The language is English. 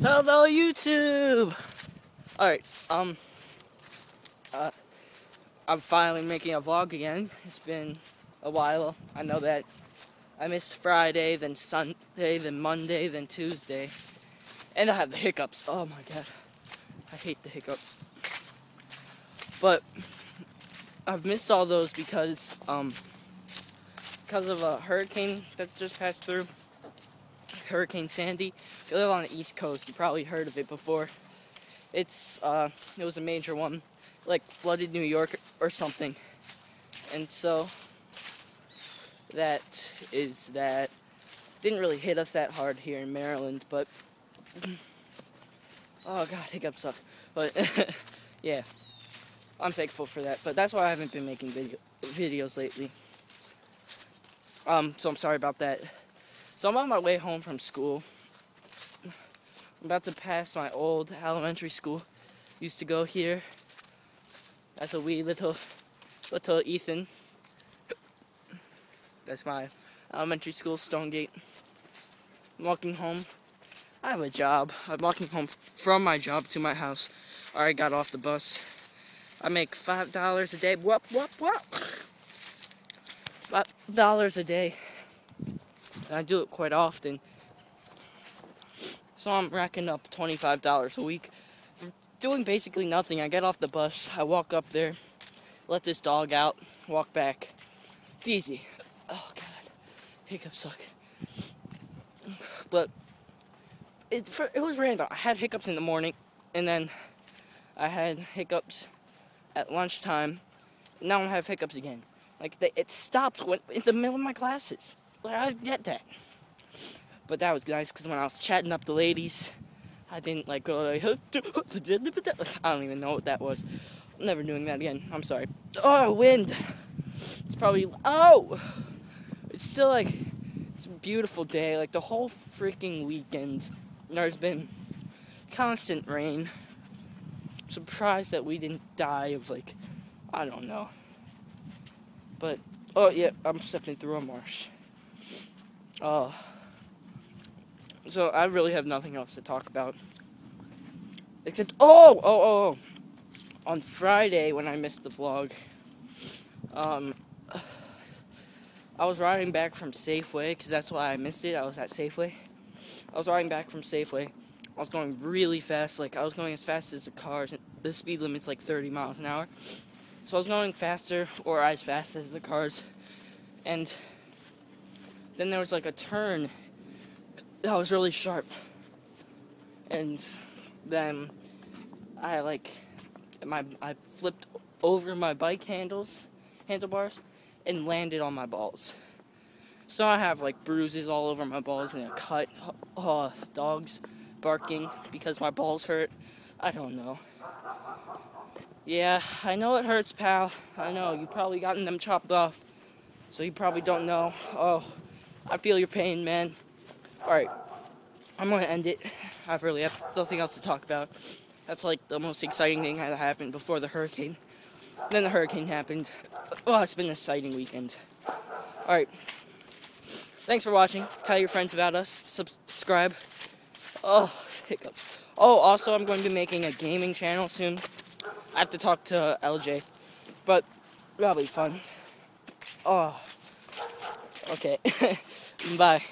Hello, YouTube! Alright, I'm finally making a vlog again. It's been a while. I know that I missed Friday, then Sunday, then Monday, then Tuesday. And I have the hiccups. Oh my god. I hate the hiccups. But I've missed all those because of a hurricane that just passed through. Hurricane Sandy. If you live on the East Coast, you probably heard of it before. It was a major one, like flooded New York or something. And so that didn't really hit us that hard here in Maryland, but oh god, hiccups suck. But yeah, I'm thankful for that. But that's why I haven't been making videos lately. So I'm sorry about that. So I'm on my way home from school. I'm about to pass my old elementary school. Used to go here. That's a wee little Ethan. That's my elementary school, Stonegate. I'm walking home. I have a job. I'm walking home from my job to my house. I already got off the bus. I make $5 a day. Whoop. $5 a day. And I do it quite often. So I'm racking up $25 a week for doing basically nothing. I get off the bus, I walk up there, let this dog out, walk back. It's easy. Oh god, hiccups suck. But it was random. I had hiccups in the morning, and then I had hiccups at lunchtime. And now I have hiccups again. Like it stopped in the middle of my classes. I get that. But that was nice because when I was chatting up the ladies, I didn't like go like, I don't even know what that was. I'm never doing that again. I'm sorry. Oh, wind. It's probably, it's still like, it's a beautiful day. Like the whole freaking weekend, there's been constant rain. I'm surprised that we didn't die of like, I don't know. But, oh yeah, I'm stepping through a marsh. So I really have nothing else to talk about. Except, on Friday when I missed the vlog, I was riding back from Safeway, because that's why I missed it. I was at Safeway. I was riding back from Safeway. I was going really fast, like I was going as fast as the cars. The speed limit's like 30 miles an hour. So I was going faster, or as fast as the cars. And then there was like a turn that was really sharp. And then I flipped over my bike handlebars and landed on my balls. So I have like bruises all over my balls and a cut. Dogs barking because my balls hurt. I don't know. Yeah, I know it hurts, pal. I know, you've probably gotten them chopped off. So you probably don't know. Oh, I feel your pain, man. Alright, I'm going to end it. I really have nothing else to talk about. That's like the most exciting thing that happened before the hurricane. Then the hurricane happened. Oh, it's been an exciting weekend. Alright, thanks for watching. Tell your friends about us. Subscribe. Oh, hiccups. Oh, also, I'm going to be making a gaming channel soon. I have to talk to LJ. But that'll be fun. Oh, okay. Bye.